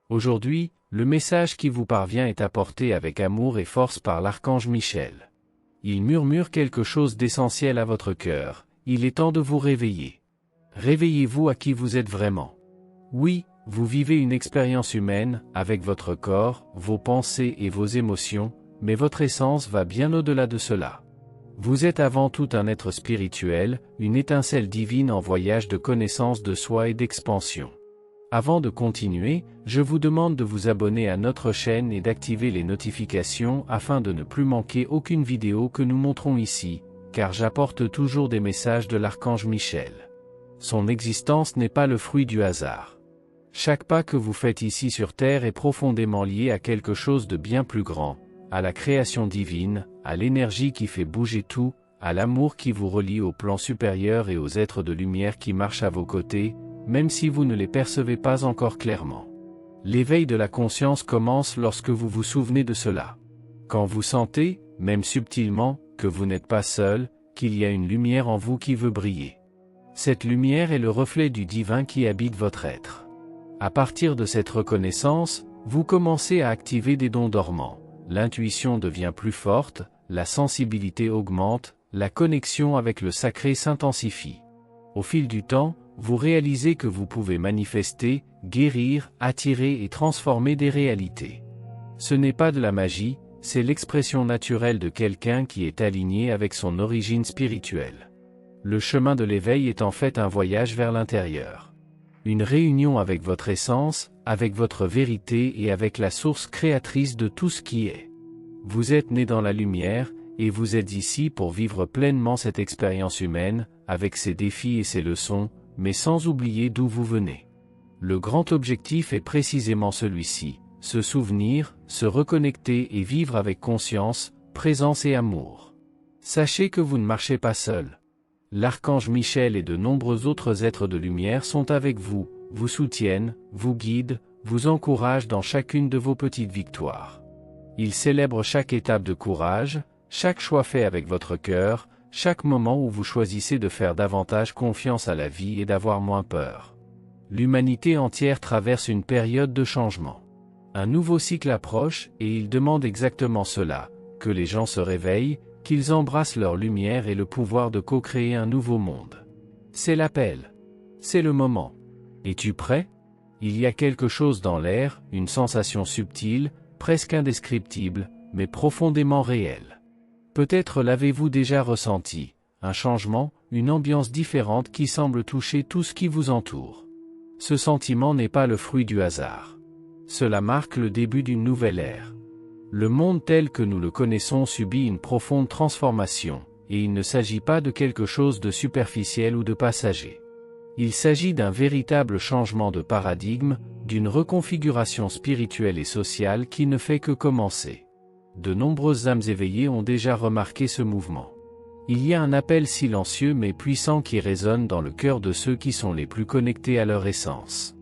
Aujourd'hui, le message qui vous parvient est apporté avec amour et force par l'archange Michel. Il murmure quelque chose d'essentiel à votre cœur, il est temps de vous réveiller. Réveillez-vous à qui vous êtes vraiment. Oui, vous vivez une expérience humaine, avec votre corps, vos pensées et vos émotions, mais votre essence va bien au-delà de cela. Vous êtes avant tout un être spirituel, une étincelle divine en voyage de connaissance de soi et d'expansion. Avant de continuer, je vous demande de vous abonner à notre chaîne et d'activer les notifications afin de ne plus manquer aucune vidéo que nous montrons ici, car j'apporte toujours des messages de l'archange Michel. Son existence n'est pas le fruit du hasard. Chaque pas que vous faites ici sur Terre est profondément lié à quelque chose de bien plus grand, à la création divine, à l'énergie qui fait bouger tout, à l'amour qui vous relie au plan supérieur et aux êtres de lumière qui marchent à vos côtés, même si vous ne les percevez pas encore clairement. L'éveil de la conscience commence lorsque vous vous souvenez de cela. Quand vous sentez, même subtilement, que vous n'êtes pas seul, qu'il y a une lumière en vous qui veut briller. Cette lumière est le reflet du divin qui habite votre être. À partir de cette reconnaissance, vous commencez à activer des dons dormants. L'intuition devient plus forte, la sensibilité augmente, la connexion avec le sacré s'intensifie. Au fil du temps, vous réalisez que vous pouvez manifester, guérir, attirer et transformer des réalités. Ce n'est pas de la magie, c'est l'expression naturelle de quelqu'un qui est aligné avec son origine spirituelle. Le chemin de l'éveil est en fait un voyage vers l'intérieur. Une réunion avec votre essence, avec votre vérité et avec la source créatrice de tout ce qui est. Vous êtes né dans la lumière, et vous êtes ici pour vivre pleinement cette expérience humaine, avec ses défis et ses leçons, mais sans oublier d'où vous venez. Le grand objectif est précisément celui-ci, se souvenir, se reconnecter et vivre avec conscience, présence et amour. Sachez que vous ne marchez pas seul. L'archange Michel et de nombreux autres êtres de lumière sont avec vous, vous soutiennent, vous guident, vous encouragent dans chacune de vos petites victoires. Ils célèbrent chaque étape de courage, chaque choix fait avec votre cœur, chaque moment où vous choisissez de faire davantage confiance à la vie et d'avoir moins peur. L'humanité entière traverse une période de changement. Un nouveau cycle approche et il demande exactement cela, que les gens se réveillent, qu'ils embrassent leur lumière et le pouvoir de co-créer un nouveau monde. C'est l'appel. C'est le moment. Es-tu prêt? Il y a quelque chose dans l'air, une sensation subtile, presque indescriptible, mais profondément réelle. Peut-être l'avez-vous déjà ressenti, un changement, une ambiance différente qui semble toucher tout ce qui vous entoure. Ce sentiment n'est pas le fruit du hasard. Cela marque le début d'une nouvelle ère. Le monde tel que nous le connaissons subit une profonde transformation, et il ne s'agit pas de quelque chose de superficiel ou de passager. Il s'agit d'un véritable changement de paradigme, d'une reconfiguration spirituelle et sociale qui ne fait que commencer. De nombreuses âmes éveillées ont déjà remarqué ce mouvement. Il y a un appel silencieux mais puissant qui résonne dans le cœur de ceux qui sont les plus connectés à leur essence.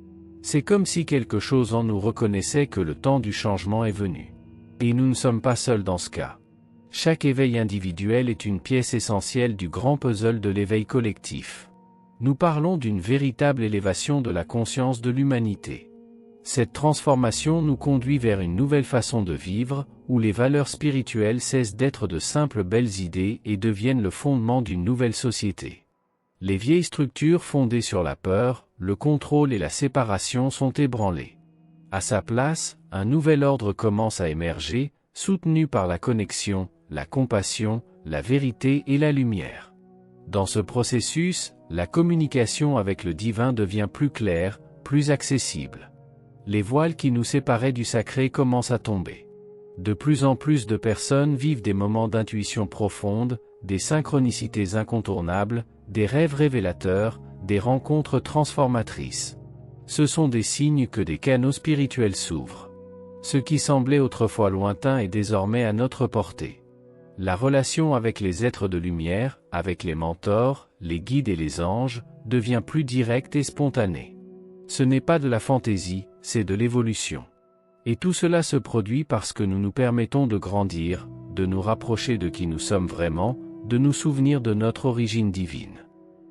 C'est comme si quelque chose en nous reconnaissait que le temps du changement est venu. Et nous ne sommes pas seuls dans ce cas. Chaque éveil individuel est une pièce essentielle du grand puzzle de l'éveil collectif. Nous parlons d'une véritable élévation de la conscience de l'humanité. Cette transformation nous conduit vers une nouvelle façon de vivre, où les valeurs spirituelles cessent d'être de simples belles idées et deviennent le fondement d'une nouvelle société. Les vieilles structures fondées sur la peur, le contrôle et la séparation sont ébranlées. À sa place, un nouvel ordre commence à émerger, soutenu par la connexion, la compassion, la vérité et la lumière. Dans ce processus, la communication avec le divin devient plus claire, plus accessible. Les voiles qui nous séparaient du sacré commencent à tomber. De plus en plus de personnes vivent des moments d'intuition profonde, des synchronicités incontournables, des rêves révélateurs, des rencontres transformatrices. Ce sont des signes que des canaux spirituels s'ouvrent. Ce qui semblait autrefois lointain est désormais à notre portée. La relation avec les êtres de lumière, avec les mentors, les guides et les anges, devient plus directe et spontanée. Ce n'est pas de la fantaisie, c'est de l'évolution. Et tout cela se produit parce que nous nous permettons de grandir, de nous rapprocher de qui nous sommes vraiment, de nous souvenir de notre origine divine.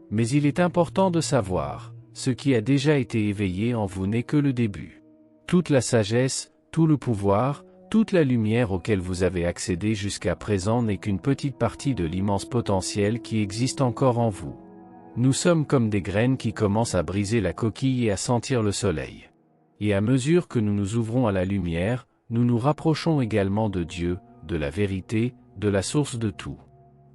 Mais il est important de savoir, ce qui a déjà été éveillé en vous n'est que le début. Toute la sagesse, tout le pouvoir, toute la lumière auquel vous avez accédé jusqu'à présent n'est qu'une petite partie de l'immense potentiel qui existe encore en vous. Nous sommes comme des graines qui commencent à briser la coquille et à sentir le soleil. Et à mesure que nous nous ouvrons à la lumière, nous nous rapprochons également de Dieu, de la vérité, de la source de tout.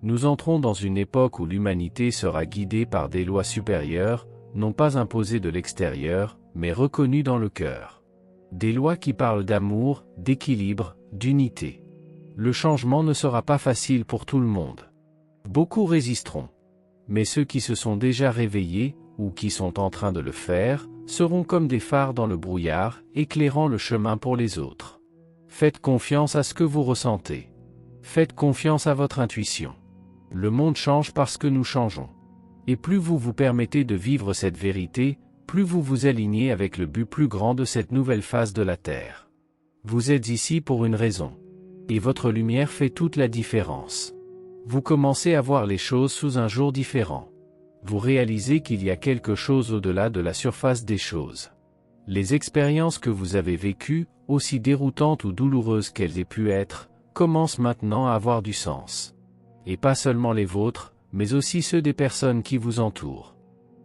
Nous entrons dans une époque où l'humanité sera guidée par des lois supérieures, non pas imposées de l'extérieur, mais reconnues dans le cœur. Des lois qui parlent d'amour, d'équilibre, d'unité. Le changement ne sera pas facile pour tout le monde. Beaucoup résisteront. Mais ceux qui se sont déjà réveillés, ou qui sont en train de le faire, seront comme des phares dans le brouillard, éclairant le chemin pour les autres. Faites confiance à ce que vous ressentez. Faites confiance à votre intuition. Le monde change parce que nous changeons. Et plus vous vous permettez de vivre cette vérité, plus vous vous alignez avec le but plus grand de cette nouvelle phase de la Terre. Vous êtes ici pour une raison. Et votre lumière fait toute la différence. Vous commencez à voir les choses sous un jour différent. Vous réalisez qu'il y a quelque chose au-delà de la surface des choses. Les expériences que vous avez vécues, aussi déroutantes ou douloureuses qu'elles aient pu être, commencent maintenant à avoir du sens. Et pas seulement les vôtres, mais aussi ceux des personnes qui vous entourent.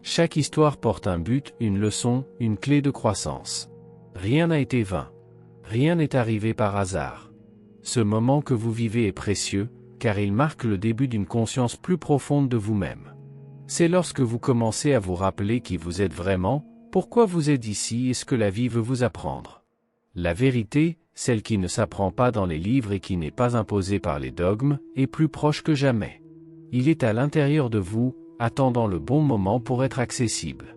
Chaque histoire porte un but, une leçon, une clé de croissance. Rien n'a été vain. Rien n'est arrivé par hasard. Ce moment que vous vivez est précieux, car il marque le début d'une conscience plus profonde de vous-même. C'est lorsque vous commencez à vous rappeler qui vous êtes vraiment, pourquoi vous êtes ici et ce que la vie veut vous apprendre. La vérité, celle qui ne s'apprend pas dans les livres et qui n'est pas imposée par les dogmes, est plus proche que jamais. Il est à l'intérieur de vous, attendant le bon moment pour être accessible.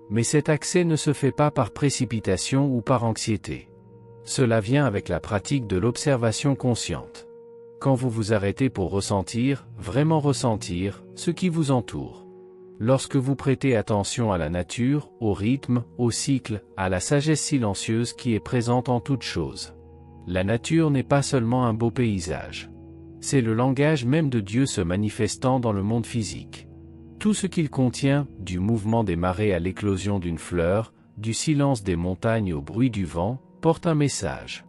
Mais cet accès ne se fait pas par précipitation ou par anxiété. Cela vient avec la pratique de l'observation consciente. Quand vous vous arrêtez pour ressentir, vraiment ressentir, ce qui vous entoure. Lorsque vous prêtez attention à la nature, au rythme, au cycle, à la sagesse silencieuse qui est présente en toute chose. La nature n'est pas seulement un beau paysage. C'est le langage même de Dieu se manifestant dans le monde physique. Tout ce qu'il contient, du mouvement des marées à l'éclosion d'une fleur, du silence des montagnes au bruit du vent, porte un message.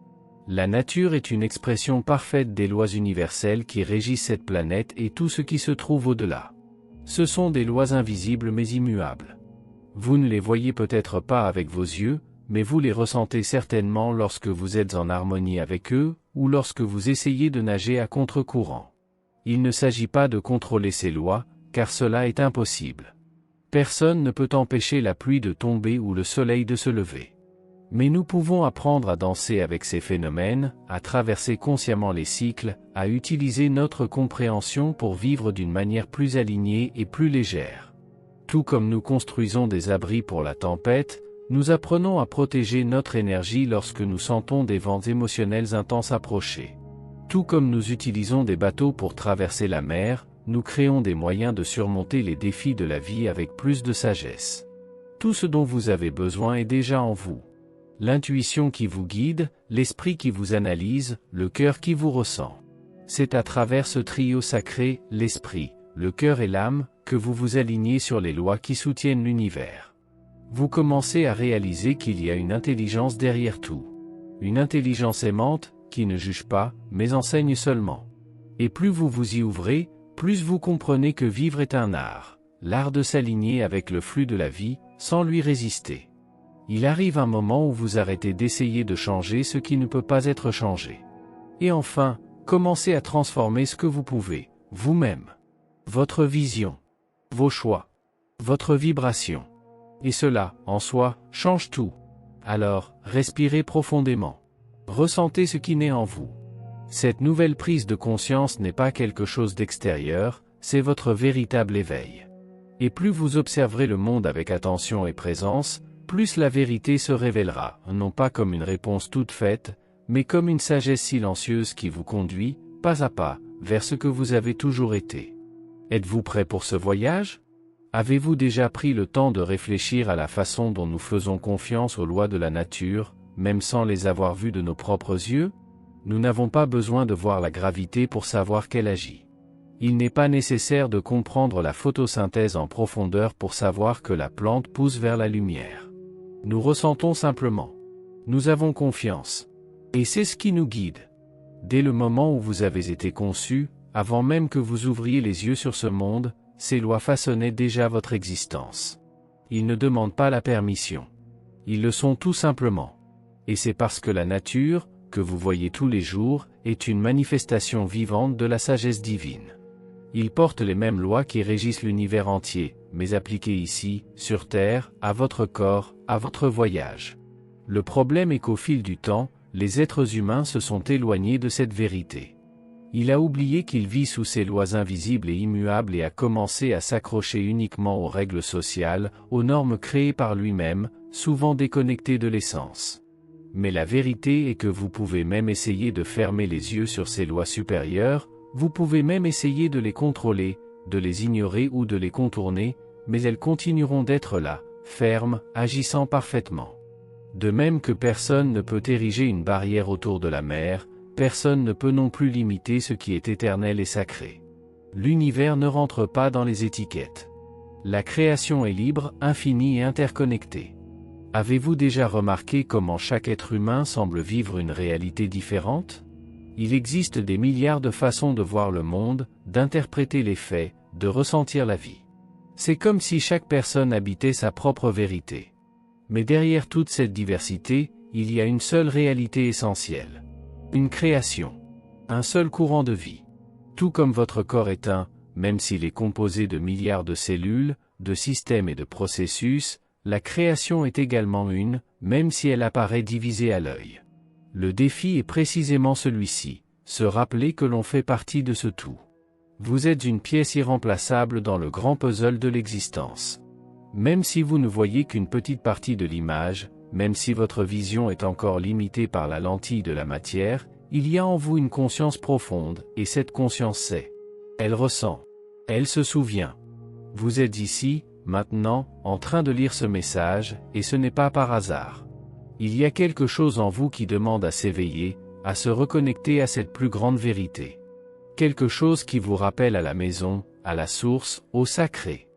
La nature est une expression parfaite des lois universelles qui régissent cette planète et tout ce qui se trouve au-delà. Ce sont des lois invisibles mais immuables. Vous ne les voyez peut-être pas avec vos yeux, mais vous les ressentez certainement lorsque vous êtes en harmonie avec eux, ou lorsque vous essayez de nager à contre-courant. Il ne s'agit pas de contrôler ces lois, car cela est impossible. Personne ne peut empêcher la pluie de tomber ou le soleil de se lever. Mais nous pouvons apprendre à danser avec ces phénomènes, à traverser consciemment les cycles, à utiliser notre compréhension pour vivre d'une manière plus alignée et plus légère. Tout comme nous construisons des abris pour la tempête, nous apprenons à protéger notre énergie lorsque nous sentons des vents émotionnels intenses approcher. Tout comme nous utilisons des bateaux pour traverser la mer, nous créons des moyens de surmonter les défis de la vie avec plus de sagesse. Tout ce dont vous avez besoin est déjà en vous. L'intuition qui vous guide, l'esprit qui vous analyse, le cœur qui vous ressent. C'est à travers ce trio sacré, l'esprit, le cœur et l'âme, que vous vous alignez sur les lois qui soutiennent l'univers. Vous commencez à réaliser qu'il y a une intelligence derrière tout. Une intelligence aimante, qui ne juge pas, mais enseigne seulement. Et plus vous vous y ouvrez, plus vous comprenez que vivre est un art, l'art de s'aligner avec le flux de la vie, sans lui résister. Il arrive un moment où vous arrêtez d'essayer de changer ce qui ne peut pas être changé. Et enfin, commencez à transformer ce que vous pouvez, vous-même. Votre vision, vos choix, votre vibration. Et cela, en soi, change tout. Alors, respirez profondément. Ressentez ce qui naît en vous. Cette nouvelle prise de conscience n'est pas quelque chose d'extérieur, c'est votre véritable éveil. Et plus vous observerez le monde avec attention et présence, plus la vérité se révélera, non pas comme une réponse toute faite, mais comme une sagesse silencieuse qui vous conduit, pas à pas, vers ce que vous avez toujours été. Êtes-vous prêt pour ce voyage? Avez-vous déjà pris le temps de réfléchir à la façon dont nous faisons confiance aux lois de la nature, même sans les avoir vues de nos propres yeux? Nous n'avons pas besoin de voir la gravité pour savoir qu'elle agit. Il n'est pas nécessaire de comprendre la photosynthèse en profondeur pour savoir que la plante pousse vers la lumière. Nous ressentons simplement. Nous avons confiance. Et c'est ce qui nous guide. Dès le moment où vous avez été conçu, avant même que vous ouvriez les yeux sur ce monde, ces lois façonnaient déjà votre existence. Ils ne demandent pas la permission. Ils le sont tout simplement. Et c'est parce que la nature, que vous voyez tous les jours, est une manifestation vivante de la sagesse divine. Ils portent les mêmes lois qui régissent l'univers entier, mais appliquées ici, sur Terre, à votre corps, à votre voyage. Le problème est qu'au fil du temps, les êtres humains se sont éloignés de cette vérité. Il a oublié qu'il vit sous ces lois invisibles et immuables et a commencé à s'accrocher uniquement aux règles sociales, aux normes créées par lui-même, souvent déconnectées de l'essence. Mais la vérité est que vous pouvez même essayer de fermer les yeux sur ces lois supérieures, vous pouvez même essayer de les contrôler, de les ignorer ou de les contourner, mais elles continueront d'être là, fermes, agissant parfaitement. De même que personne ne peut ériger une barrière autour de la mer, personne ne peut non plus limiter ce qui est éternel et sacré. L'univers ne rentre pas dans les étiquettes. La création est libre, infinie et interconnectée. Avez-vous déjà remarqué comment chaque être humain semble vivre une réalité différente? Il existe des milliards de façons de voir le monde, d'interpréter les faits, de ressentir la vie. C'est comme si chaque personne habitait sa propre vérité. Mais derrière toute cette diversité, il y a une seule réalité essentielle. Une création. Un seul courant de vie. Tout comme votre corps est un, même s'il est composé de milliards de cellules, de systèmes et de processus, la création est également une, même si elle apparaît divisée à l'œil. Le défi est précisément celui-ci, se rappeler que l'on fait partie de ce tout. Vous êtes une pièce irremplaçable dans le grand puzzle de l'existence. Même si vous ne voyez qu'une petite partie de l'image, même si votre vision est encore limitée par la lentille de la matière, il y a en vous une conscience profonde, et cette conscience sait. Elle ressent. Elle se souvient. Vous êtes ici, maintenant, en train de lire ce message, et ce n'est pas par hasard. Il y a quelque chose en vous qui demande à s'éveiller, à se reconnecter à cette plus grande vérité. Quelque chose qui vous rappelle à la maison, à la source, au sacré.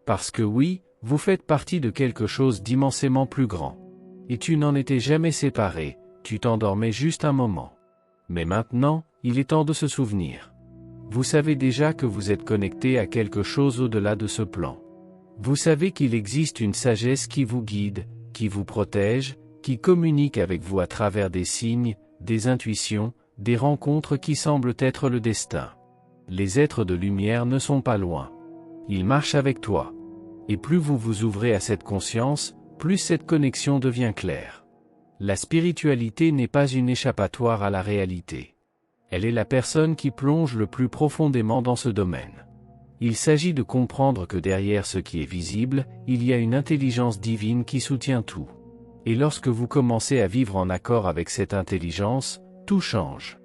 Parce que oui, vous faites partie de quelque chose d'immensément plus grand. Et tu n'en étais jamais séparé, tu t'endormais juste un moment. Mais maintenant, il est temps de se souvenir. Vous savez déjà que vous êtes connecté à quelque chose au-delà de ce plan. Vous savez qu'il existe une sagesse qui vous guide, qui vous protège, qui communique avec vous à travers des signes, des intuitions, des rencontres qui semblent être le destin. Les êtres de lumière ne sont pas loin. Ils marchent avec toi. Et plus vous vous ouvrez à cette conscience, plus cette connexion devient claire. La spiritualité n'est pas une échappatoire à la réalité. Elle est la personne qui plonge le plus profondément dans ce domaine. Il s'agit de comprendre que derrière ce qui est visible, il y a une intelligence divine qui soutient tout. Et lorsque vous commencez à vivre en accord avec cette intelligence, tout change.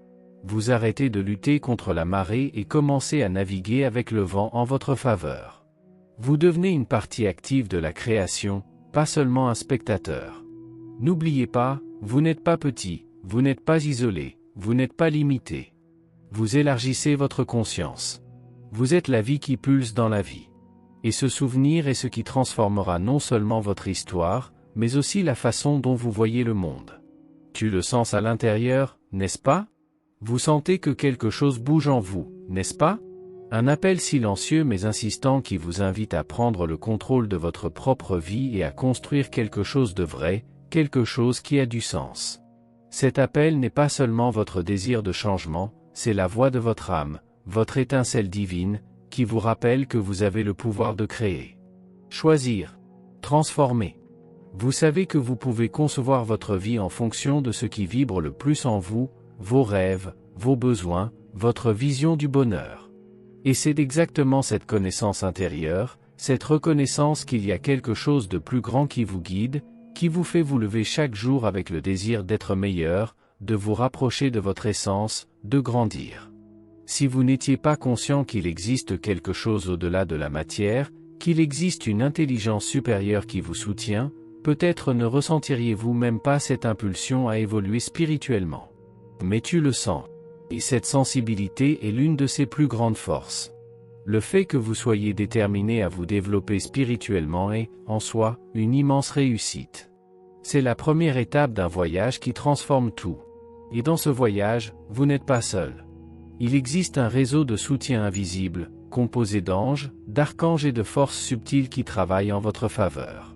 Vous arrêtez de lutter contre la marée et commencez à naviguer avec le vent en votre faveur. Vous devenez une partie active de la création, pas seulement un spectateur. N'oubliez pas, vous n'êtes pas petit, vous n'êtes pas isolé, vous n'êtes pas limité. Vous élargissez votre conscience. Vous êtes la vie qui pulse dans la vie. Et ce souvenir est ce qui transformera non seulement votre histoire, mais aussi la façon dont vous voyez le monde. Tu le sens à l'intérieur, n'est-ce pas? Vous sentez que quelque chose bouge en vous, n'est-ce pas? Un appel silencieux mais insistant qui vous invite à prendre le contrôle de votre propre vie et à construire quelque chose de vrai, quelque chose qui a du sens. Cet appel n'est pas seulement votre désir de changement, c'est la voix de votre âme, votre étincelle divine, qui vous rappelle que vous avez le pouvoir de créer. Choisir. Transformer. Vous savez que vous pouvez concevoir votre vie en fonction de ce qui vibre le plus en vous, vos rêves, vos besoins, votre vision du bonheur. Et c'est exactement cette connaissance intérieure, cette reconnaissance qu'il y a quelque chose de plus grand qui vous guide, qui vous fait vous lever chaque jour avec le désir d'être meilleur, de vous rapprocher de votre essence, de grandir. Si vous n'étiez pas conscient qu'il existe quelque chose au-delà de la matière, qu'il existe une intelligence supérieure qui vous soutient, peut-être ne ressentiriez-vous même pas cette impulsion à évoluer spirituellement. Mais tu le sens. Et cette sensibilité est l'une de ses plus grandes forces. Le fait que vous soyez déterminé à vous développer spirituellement est, en soi, une immense réussite. C'est la première étape d'un voyage qui transforme tout. Et dans ce voyage, vous n'êtes pas seul. Il existe un réseau de soutien invisible, composé d'anges, d'archanges et de forces subtiles qui travaillent en votre faveur.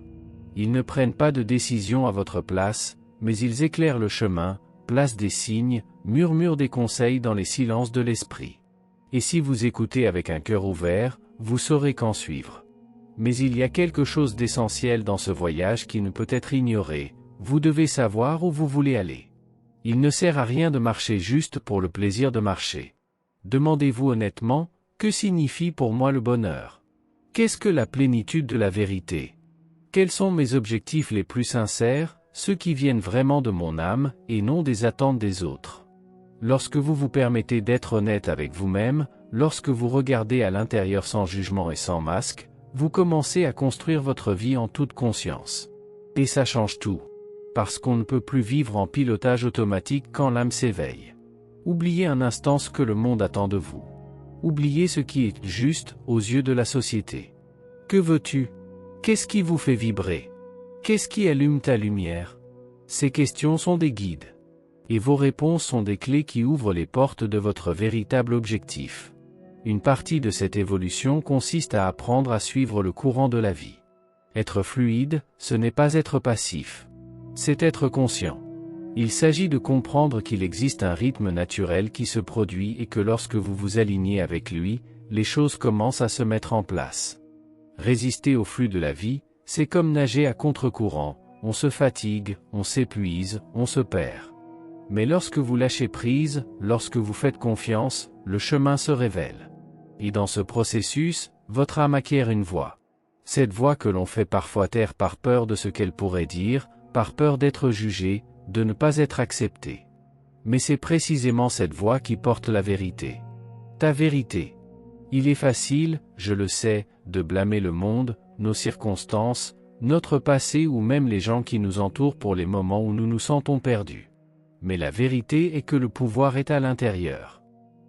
Ils ne prennent pas de décision à votre place, mais ils éclairent le chemin, placent des signes, murmurent des conseils dans les silences de l'esprit. Et si vous écoutez avec un cœur ouvert, vous saurez qu'en suivre. Mais il y a quelque chose d'essentiel dans ce voyage qui ne peut être ignoré, vous devez savoir où vous voulez aller. Il ne sert à rien de marcher juste pour le plaisir de marcher. Demandez-vous honnêtement, que signifie pour moi le bonheur? Qu'est-ce que la plénitude de la vérité? Quels sont mes objectifs les plus sincères, ceux qui viennent vraiment de mon âme, et non des attentes des autres? Lorsque vous vous permettez d'être honnête avec vous-même, lorsque vous regardez à l'intérieur sans jugement et sans masque, vous commencez à construire votre vie en toute conscience. Et ça change tout. Parce qu'on ne peut plus vivre en pilotage automatique quand l'âme s'éveille. Oubliez un instant ce que le monde attend de vous. Oubliez ce qui est juste aux yeux de la société. Que veux-tu? Qu'est-ce qui vous fait vibrer? Qu'est-ce qui allume ta lumière? Ces questions sont des guides. Et vos réponses sont des clés qui ouvrent les portes de votre véritable objectif. Une partie de cette évolution consiste à apprendre à suivre le courant de la vie. Être fluide, ce n'est pas être passif. C'est être conscient. Il s'agit de comprendre qu'il existe un rythme naturel qui se produit et que lorsque vous vous alignez avec lui, les choses commencent à se mettre en place. Résister au flux de la vie, c'est comme nager à contre-courant, on se fatigue, on s'épuise, on se perd. Mais lorsque vous lâchez prise, lorsque vous faites confiance, le chemin se révèle. Et dans ce processus, votre âme acquiert une voix. Cette voix que l'on fait parfois taire par peur de ce qu'elle pourrait dire, par peur d'être jugé, de ne pas être accepté. Mais c'est précisément cette voix qui porte la vérité. Ta vérité. Il est facile, je le sais, de blâmer le monde, nos circonstances, notre passé ou même les gens qui nous entourent pour les moments où nous nous sentons perdus. Mais la vérité est que le pouvoir est à l'intérieur.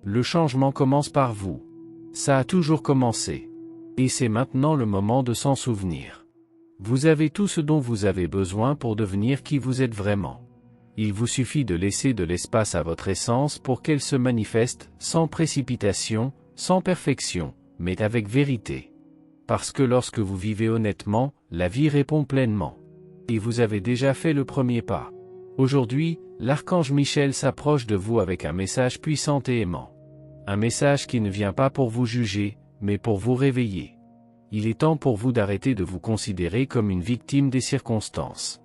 Le changement commence par vous. Ça a toujours commencé. Et c'est maintenant le moment de s'en souvenir. Vous avez tout ce dont vous avez besoin pour devenir qui vous êtes vraiment. Il vous suffit de laisser de l'espace à votre essence pour qu'elle se manifeste, sans précipitation, sans perfection, mais avec vérité. Parce que lorsque vous vivez honnêtement, la vie répond pleinement. Et vous avez déjà fait le premier pas. Aujourd'hui, l'archange Michel s'approche de vous avec un message puissant et aimant. Un message qui ne vient pas pour vous juger, mais pour vous réveiller. Il est temps pour vous d'arrêter de vous considérer comme une victime des circonstances.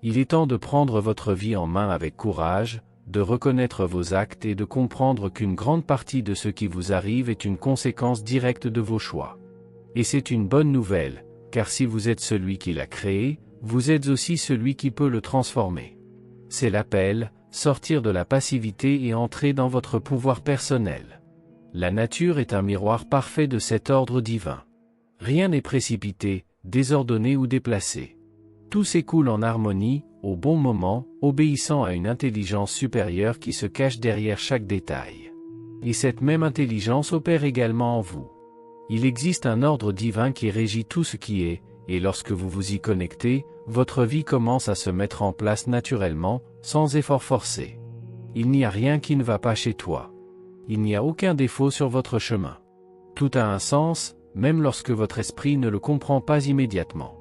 Il est temps de prendre votre vie en main avec courage, de reconnaître vos actes et de comprendre qu'une grande partie de ce qui vous arrive est une conséquence directe de vos choix. Et c'est une bonne nouvelle, car si vous êtes celui qui l'a créé, vous êtes aussi celui qui peut le transformer. C'est l'appel, sortir de la passivité et entrer dans votre pouvoir personnel. La nature est un miroir parfait de cet ordre divin. Rien n'est précipité, désordonné ou déplacé. Tout s'écoule en harmonie, au bon moment, obéissant à une intelligence supérieure qui se cache derrière chaque détail. Et cette même intelligence opère également en vous. Il existe un ordre divin qui régit tout ce qui est, et lorsque vous vous y connectez, votre vie commence à se mettre en place naturellement, sans effort forcé. Il n'y a rien qui ne va pas chez toi. Il n'y a aucun défaut sur votre chemin. Tout a un sens, même lorsque votre esprit ne le comprend pas immédiatement.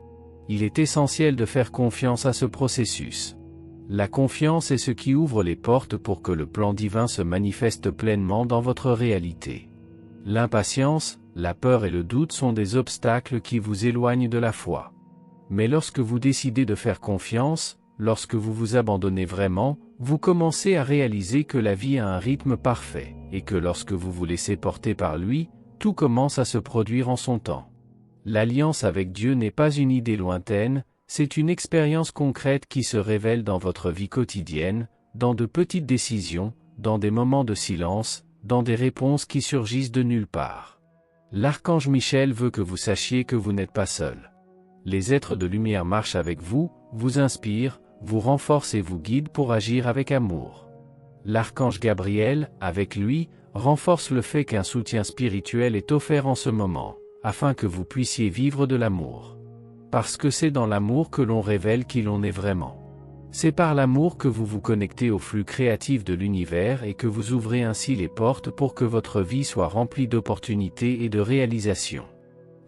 Il est essentiel de faire confiance à ce processus. La confiance est ce qui ouvre les portes pour que le plan divin se manifeste pleinement dans votre réalité. L'impatience, la peur et le doute sont des obstacles qui vous éloignent de la foi. Mais lorsque vous décidez de faire confiance, lorsque vous vous abandonnez vraiment, vous commencez à réaliser que la vie a un rythme parfait, et que lorsque vous vous laissez porter par lui, tout commence à se produire en son temps. L'alliance avec Dieu n'est pas une idée lointaine, c'est une expérience concrète qui se révèle dans votre vie quotidienne, dans de petites décisions, dans des moments de silence, dans des réponses qui surgissent de nulle part. L'archange Michel veut que vous sachiez que vous n'êtes pas seul. Les êtres de lumière marchent avec vous, vous inspirent, vous renforcent et vous guident pour agir avec amour. L'archange Gabriel, avec lui, renforce le fait qu'un soutien spirituel est offert en ce moment, afin que vous puissiez vivre de l'amour. Parce que c'est dans l'amour que l'on révèle qui l'on est vraiment. C'est par l'amour que vous vous connectez au flux créatif de l'univers et que vous ouvrez ainsi les portes pour que votre vie soit remplie d'opportunités et de réalisations.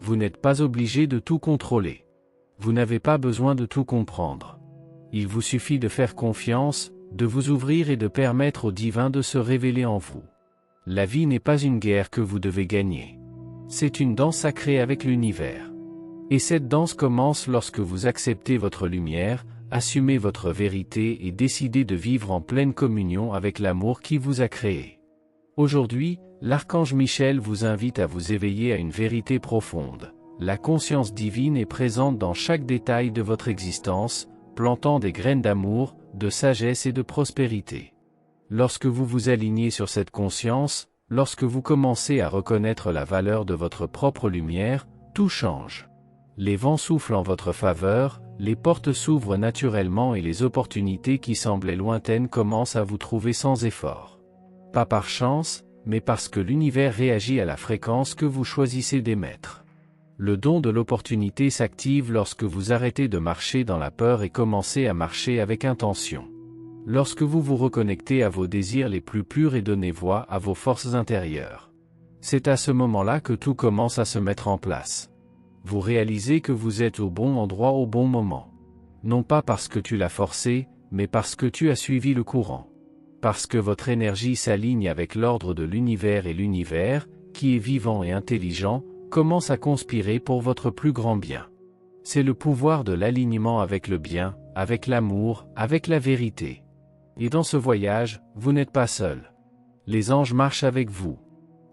Vous n'êtes pas obligé de tout contrôler. Vous n'avez pas besoin de tout comprendre. Il vous suffit de faire confiance, de vous ouvrir et de permettre au divin de se révéler en vous. La vie n'est pas une guerre que vous devez gagner. C'est une danse sacrée avec l'univers. Et cette danse commence lorsque vous acceptez votre lumière, assumez votre vérité et décidez de vivre en pleine communion avec l'amour qui vous a créé. Aujourd'hui, l'archange Michel vous invite à vous éveiller à une vérité profonde. La conscience divine est présente dans chaque détail de votre existence, plantant des graines d'amour, de sagesse et de prospérité. Lorsque vous vous alignez sur cette conscience, lorsque vous commencez à reconnaître la valeur de votre propre lumière, tout change. Les vents soufflent en votre faveur, les portes s'ouvrent naturellement et les opportunités qui semblaient lointaines commencent à vous trouver sans effort. Pas par chance, mais parce que l'univers réagit à la fréquence que vous choisissez d'émettre. Le don de l'opportunité s'active lorsque vous arrêtez de marcher dans la peur et commencez à marcher avec intention. Lorsque vous vous reconnectez à vos désirs les plus purs et donnez voix à vos forces intérieures. C'est à ce moment-là que tout commence à se mettre en place. Vous réalisez que vous êtes au bon endroit au bon moment. Non pas parce que tu l'as forcé, mais parce que tu as suivi le courant. Parce que votre énergie s'aligne avec l'ordre de l'univers et l'univers, qui est vivant et intelligent, commence à conspirer pour votre plus grand bien. C'est le pouvoir de l'alignement avec le bien, avec l'amour, avec la vérité. Et dans ce voyage, vous n'êtes pas seul. Les anges marchent avec vous.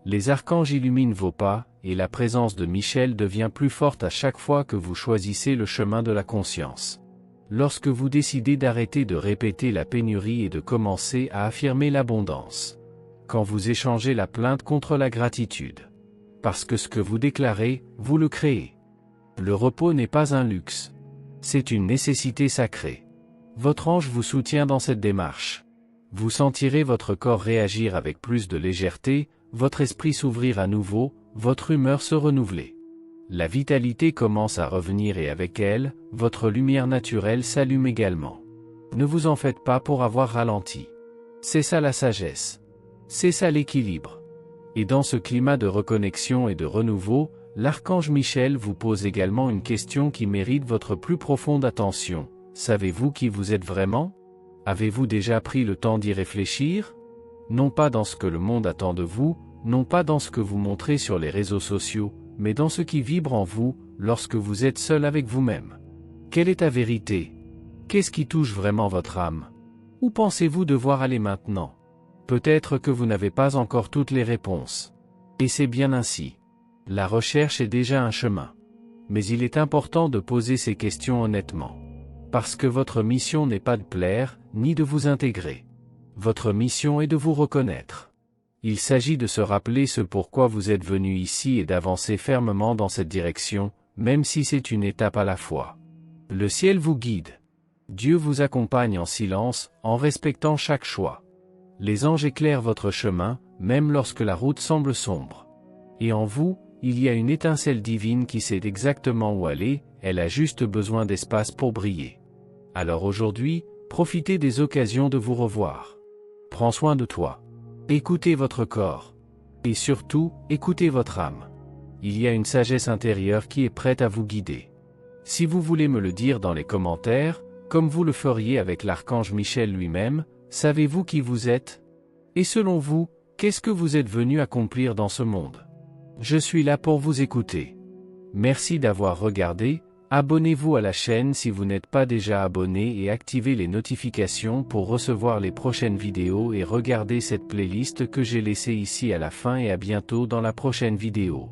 Les archanges illuminent vos pas, et la présence de Michel devient plus forte à chaque fois que vous choisissez le chemin de la conscience. Lorsque vous décidez d'arrêter de répéter la pénurie et de commencer à affirmer l'abondance. Quand vous échangez la plainte contre la gratitude. Parce que ce que vous déclarez, vous le créez. Le repos n'est pas un luxe. C'est une nécessité sacrée. Votre ange vous soutient dans cette démarche. Vous sentirez votre corps réagir avec plus de légèreté, votre esprit s'ouvrir à nouveau, votre humeur se renouveler. La vitalité commence à revenir et avec elle, votre lumière naturelle s'allume également. Ne vous en faites pas pour avoir ralenti. C'est ça la sagesse. C'est ça l'équilibre. Et dans ce climat de reconnexion et de renouveau, l'archange Michel vous pose également une question qui mérite votre plus profonde attention. Savez-vous qui vous êtes vraiment? Avez-vous déjà pris le temps d'y réfléchir? Non pas dans ce que le monde attend de vous, non pas dans ce que vous montrez sur les réseaux sociaux, mais dans ce qui vibre en vous, lorsque vous êtes seul avec vous-même. Quelle est ta vérité? Qu'est-ce qui touche vraiment votre âme? Où pensez-vous devoir aller maintenant? Peut-être que vous n'avez pas encore toutes les réponses. Et c'est bien ainsi. La recherche est déjà un chemin. Mais il est important de poser ces questions honnêtement. Parce que votre mission n'est pas de plaire, ni de vous intégrer. Votre mission est de vous reconnaître. Il s'agit de se rappeler ce pourquoi vous êtes venu ici et d'avancer fermement dans cette direction, même si c'est une étape à la fois. Le ciel vous guide. Dieu vous accompagne en silence, en respectant chaque choix. Les anges éclairent votre chemin, même lorsque la route semble sombre. Et en vous, il y a une étincelle divine qui sait exactement où aller, elle a juste besoin d'espace pour briller. Alors aujourd'hui, profitez des occasions de vous revoir. Prends soin de toi. Écoutez votre corps. Et surtout, écoutez votre âme. Il y a une sagesse intérieure qui est prête à vous guider. Si vous voulez me le dire dans les commentaires, comme vous le feriez avec l'archange Michel lui-même, savez-vous qui vous êtes? Et selon vous, qu'est-ce que vous êtes venu accomplir dans ce monde? Je suis là pour vous écouter. Merci d'avoir regardé, abonnez-vous à la chaîne si vous n'êtes pas déjà abonné et activez les notifications pour recevoir les prochaines vidéos et regardez cette playlist que j'ai laissée ici à la fin et à bientôt dans la prochaine vidéo.